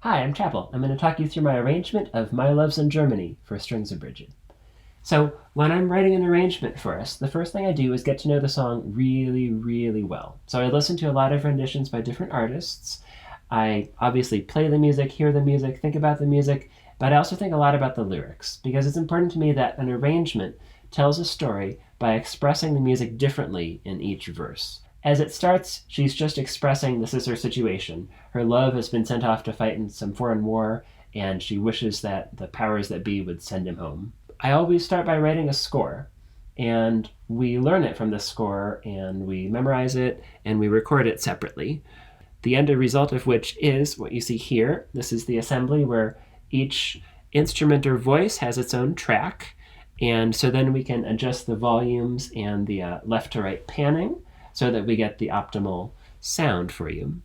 Hi, I'm Chappell. I'm going to talk you through my arrangement of My Loves in Germany for strings of Brigid. So, when I'm writing an arrangement for us, the first thing I do is get to know the song really, really well. So I listen to a lot of renditions by different artists. I obviously play the music, hear the music, think about the music, but I also think a lot about the lyrics, because it's important to me that an arrangement tells a story by expressing the music differently in each verse. As it starts, she's just expressing this is her situation. Her love has been sent off to fight in some foreign war, and she wishes that the powers that be would send him home. I always start by writing a score, and we learn it from the score, and we memorize it, and we record it separately. The end result of which is what you see here. This is the assembly where each instrument or voice has its own track, and so then we can adjust the volumes and the left to right panning so that we get the optimal sound for you.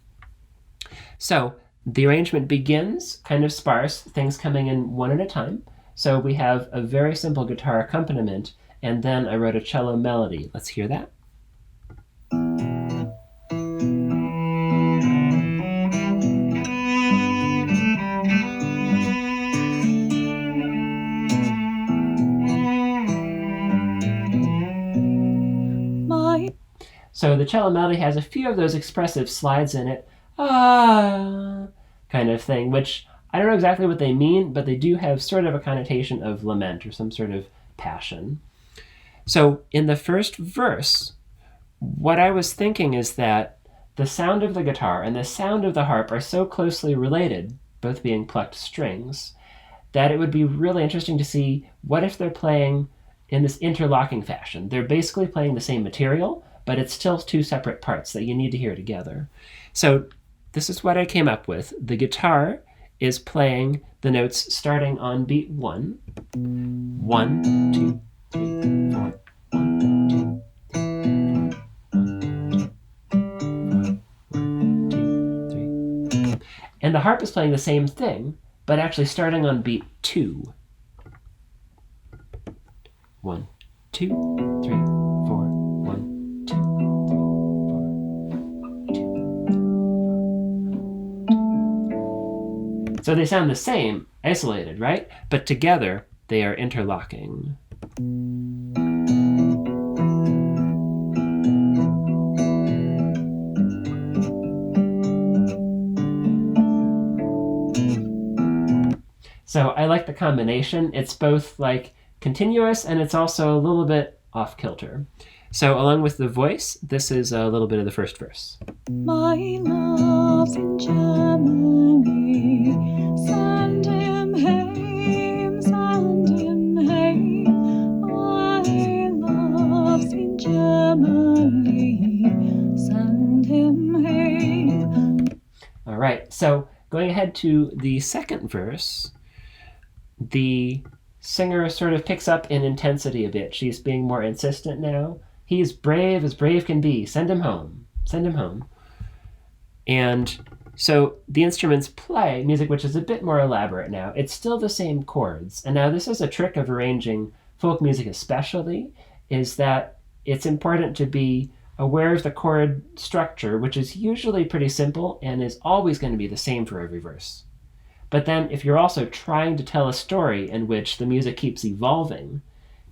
So the arrangement begins kind of sparse, things coming in one at a time. So we have a very simple guitar accompaniment, and then I wrote a cello melody. Let's hear that. So the cello melody has a few of those expressive slides in it, kind of thing, which I don't know exactly what they mean, but they do have sort of a connotation of lament or some sort of passion. So in the first verse, what I was thinking is that the sound of the guitar and the sound of the harp are so closely related, both being plucked strings, that it would be really interesting to see what if they're playing in this interlocking fashion. They're basically playing the same material, but it's still two separate parts that you need to hear together. So this is what I came up with. The guitar is playing the notes starting on beat 1. 1, 2, 3, 4. 1, 2, 3. And the harp is playing the same thing, but actually starting on beat 2. 1, 2, 3, 4. 1, 2, 3, 4. 1, 2, 3, 4. So they sound the same, isolated, right? But together, they are interlocking. So I like the combination. It's both like continuous and it's also a little bit off kilter. So along with the voice, this is a little bit of the first verse. My love's in Germany, send him home, send him home. My love's in Germany, send him home. All right, so going ahead to the second verse, the singer sort of picks up in intensity a bit. She's being more insistent now. He's brave as brave can be. Send him home. Send him home. And so the instruments play music which is a bit more elaborate now. It's still the same chords. And now this is a trick of arranging folk music especially, is that it's important to be aware of the chord structure, which is usually pretty simple and is always going to be the same for every verse. But then if you're also trying to tell a story in which the music keeps evolving,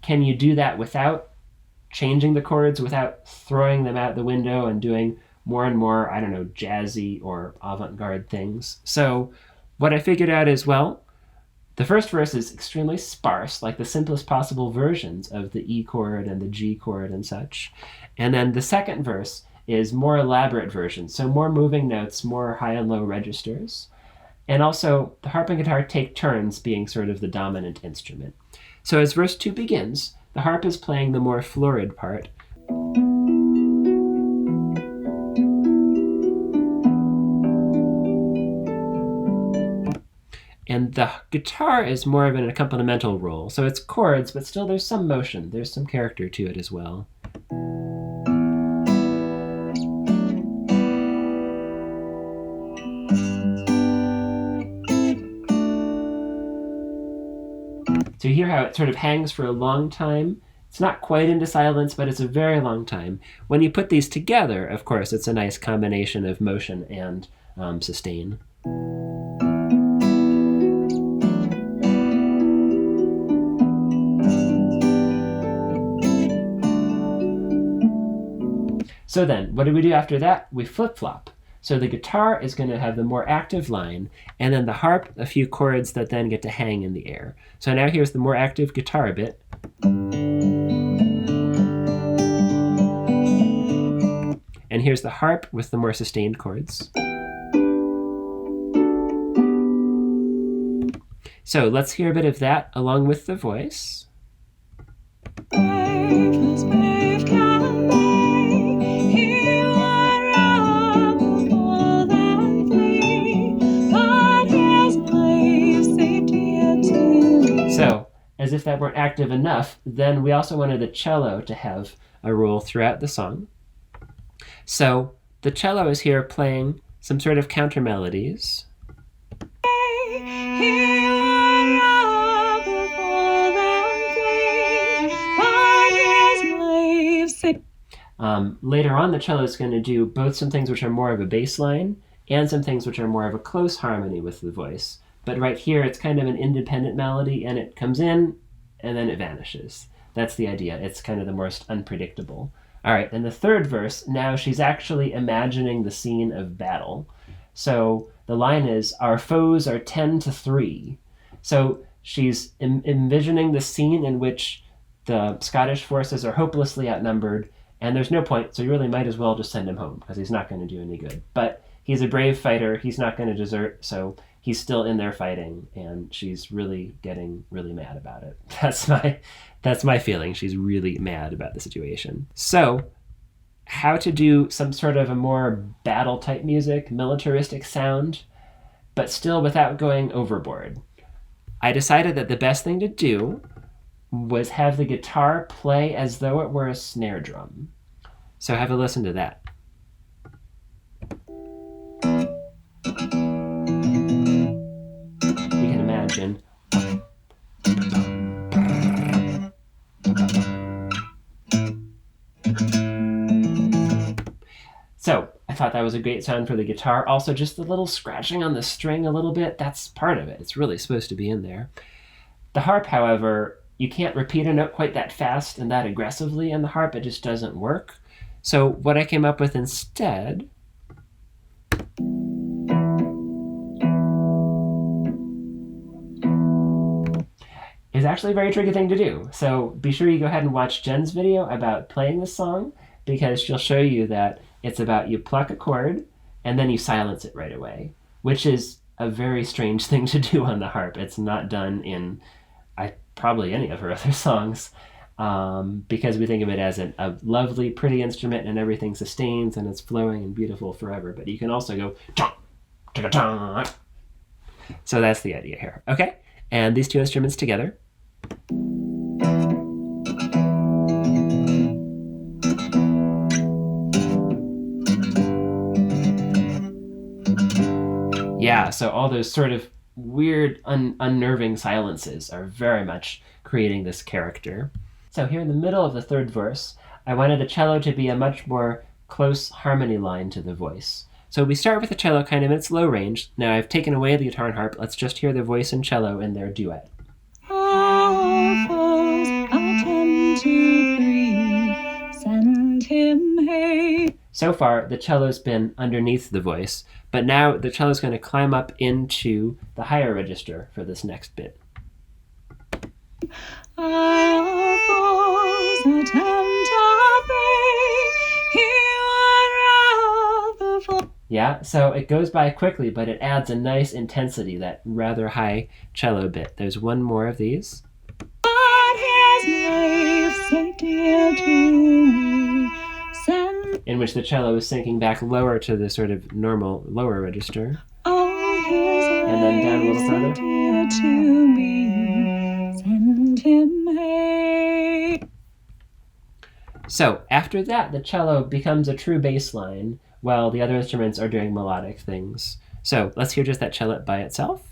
can you do that without changing the chords, without throwing them out the window and doing more and more, I don't know, jazzy or avant-garde things? So what I figured out is, well, the first verse is extremely sparse, like the simplest possible versions of the E chord and the G chord and such. And then the second verse is more elaborate versions, so more moving notes, more high and low registers. And also, the harp and guitar take turns being sort of the dominant instrument. So as verse 2 begins, the harp is playing the more florid part. And the guitar is more of an accompanimental role. So it's chords, but still there's some motion. There's some character to it as well. So you hear how it sort of hangs for a long time. It's not quite into silence, but it's a very long time. When you put these together, of course, it's a nice combination of motion and sustain. So then, what do we do after that? We flip-flop. So the guitar is going to have the more active line, and then the harp, a few chords that then get to hang in the air. So now here's the more active guitar bit. And here's the harp with the more sustained chords. So let's hear a bit of that along with the voice. So, as if that weren't active enough, then we also wanted the cello to have a role throughout the song. So the cello is here playing some sort of counter melodies. Later on, the cello is going to do both some things which are more of a bass line and some things which are more of a close harmony with the voice. But right here, it's kind of an independent melody, and it comes in, and then it vanishes. That's the idea. It's kind of the most unpredictable. All right, then the third verse, now she's actually imagining the scene of battle. So the line is, our foes are 10-3. So she's envisioning the scene in which the Scottish forces are hopelessly outnumbered, and there's no point, so you really might as well just send him home, because he's not going to do any good. But he's a brave fighter, he's not going to desert, so he's still in there fighting, and she's really getting really mad about it. That's my feeling. She's really mad about the situation. So, how to do some sort of a more battle-type music, militaristic sound, but still without going overboard. I decided that the best thing to do was have the guitar play as though it were a snare drum. So have a listen to that. You can imagine. So I thought that was a great sound for the guitar. Also, just the little scratching on the string a little bit, that's part of it. It's really supposed to be in there. The harp, however, you can't repeat a note quite that fast and that aggressively in the harp. It just doesn't work. So what I came up with instead is actually a very tricky thing to do. So be sure you go ahead and watch Jen's video about playing this song, because she'll show you that it's about you pluck a chord and then you silence it right away, which is a very strange thing to do on the harp. It's not done in probably any of her other songs, because we think of it as a lovely, pretty instrument and everything sustains and it's flowing and beautiful forever. But you can also go chong, chong, chong. So that's the idea here. Okay, and these two instruments together. Yeah, so all those sort of weird, unnerving silences are very much creating this character. So here in the middle of the third verse, I wanted the cello to be a much more close harmony line to the voice. So we start with the cello kind of in its low range. Now I've taken away the guitar and harp. Let's just hear the voice and cello in their duet. Our foes are 10-3, send him hate. So far, the cello's been underneath the voice, but now the cello's going to climb up into the higher register for this next bit. Our foes are 10-3, he would rather fall. Yeah, so it goes by quickly, but it adds a nice intensity, that rather high cello bit. There's one more of these. But his life say dear to me, send. In which the cello is sinking back lower to the sort of normal lower register. Oh, his And then down a little life further. say dear to me, send him hate. So after that, the cello becomes a true bass line, while the other instruments are doing melodic things. So let's hear just that cello by itself.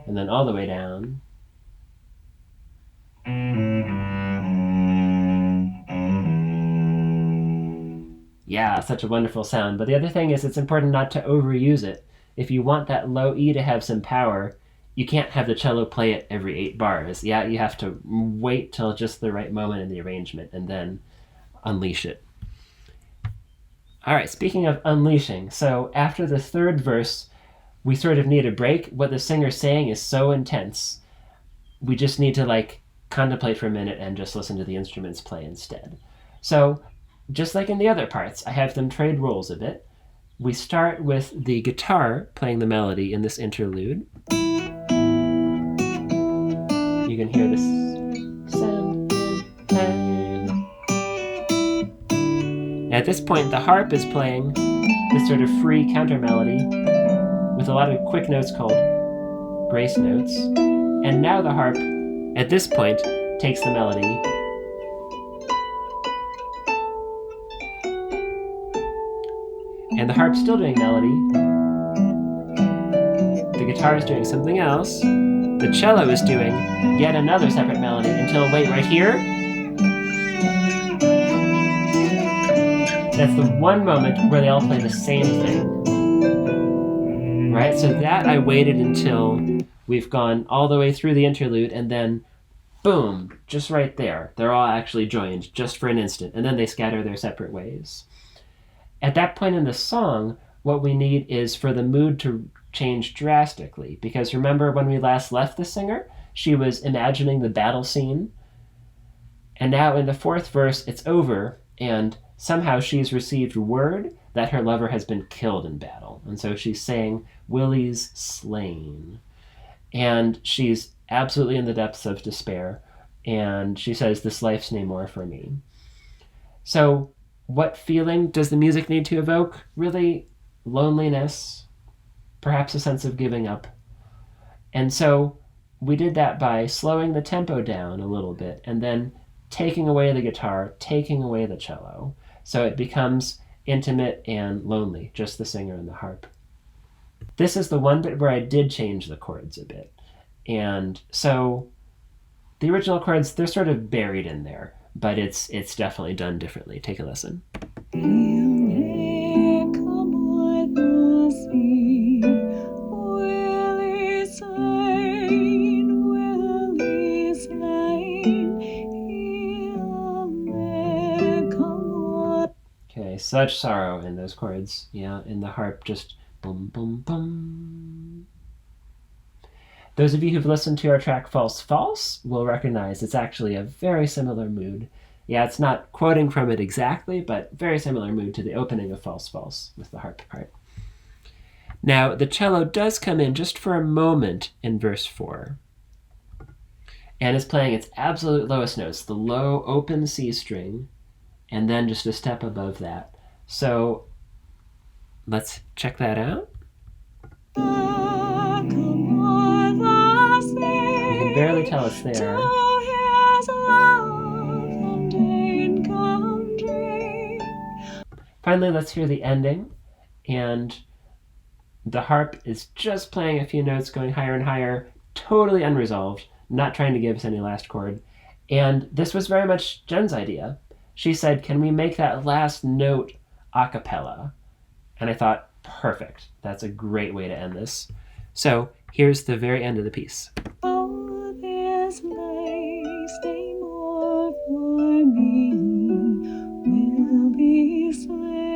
And then all the way down. Yeah, such a wonderful sound. But the other thing is, it's important not to overuse it. If you want that low E to have some power, you can't have the cello play it every 8 bars. Yeah, you have to wait till just the right moment in the arrangement and then unleash it. All right, speaking of unleashing, so after the third verse, we sort of need a break. What the singer's saying is so intense. We just need to like contemplate for a minute and just listen to the instruments play instead. So just like in the other parts, I have them trade roles a bit. We start with the guitar playing the melody in this interlude. You can hear this sound. At this point, the harp is playing this sort of free counter melody with a lot of quick notes called grace notes. And now the harp, at this point, takes the melody and the harp's still doing melody. The guitar is doing something else. The cello is doing yet another separate melody until, wait, right here? That's the one moment where they all play the same thing. Right? So that I waited until we've gone all the way through the interlude, and then boom, just right there. They're all actually joined just for an instant, and then they scatter their separate ways. At that point in the song, what we need is for the mood to change drastically, because remember when we last left the singer, she was imagining the battle scene, and now in the fourth verse, it's over, and somehow she's received word that her lover has been killed in battle, and so she's saying, Willie's slain. And she's absolutely in the depths of despair, and she says, this life's nae more for me. So what feeling does the music need to evoke? Really, loneliness, perhaps a sense of giving up. And so we did that by slowing the tempo down a little bit and then taking away the guitar, taking away the cello. So it becomes intimate and lonely, just the singer and the harp. This is the one bit where I did change the chords a bit. And so the original chords, they're sort of buried in there, but it's definitely done differently. Take a listen. Okay, such sorrow in those chords. Yeah, in the harp, just boom, boom, boom. Those of you who've listened to our track False False will recognize it's actually a very similar mood. Yeah, it's not quoting from it exactly, but very similar mood to the opening of False False with the harp part. Now, the cello does come in just for a moment in verse 4 and is playing its absolute lowest notes, the low open C string, and then just a step above that. So let's check that out. You can barely tell it's there. Finally, let's hear the ending. And the harp is just playing a few notes, going higher and higher, totally unresolved, not trying to give us any last chord. And this was very much Jen's idea. She said, can we make that last note a cappella? And I thought, perfect. That's a great way to end this. So here's the very end of the piece. Oh, this life's nae more for me, will be slain.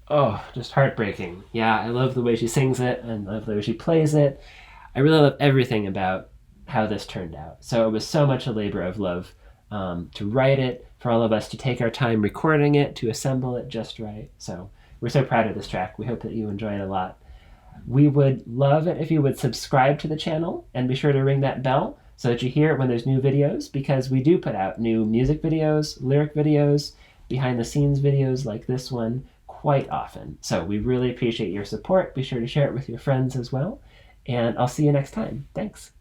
Oh, just heartbreaking. Yeah, I love the way she sings it, and I love the way she plays it. I really love everything about how this turned out. So it was so much a labor of love to write it, for all of us to take our time recording it, to assemble it just right. So we're so proud of this track. We hope that you enjoy it a lot. We would love it if you would subscribe to the channel and be sure to ring that bell so that you hear it when there's new videos, because we do put out new music videos, lyric videos, behind the scenes videos like this one quite often. So we really appreciate your support. Be sure to share it with your friends as well. And I'll see you next time. Thanks.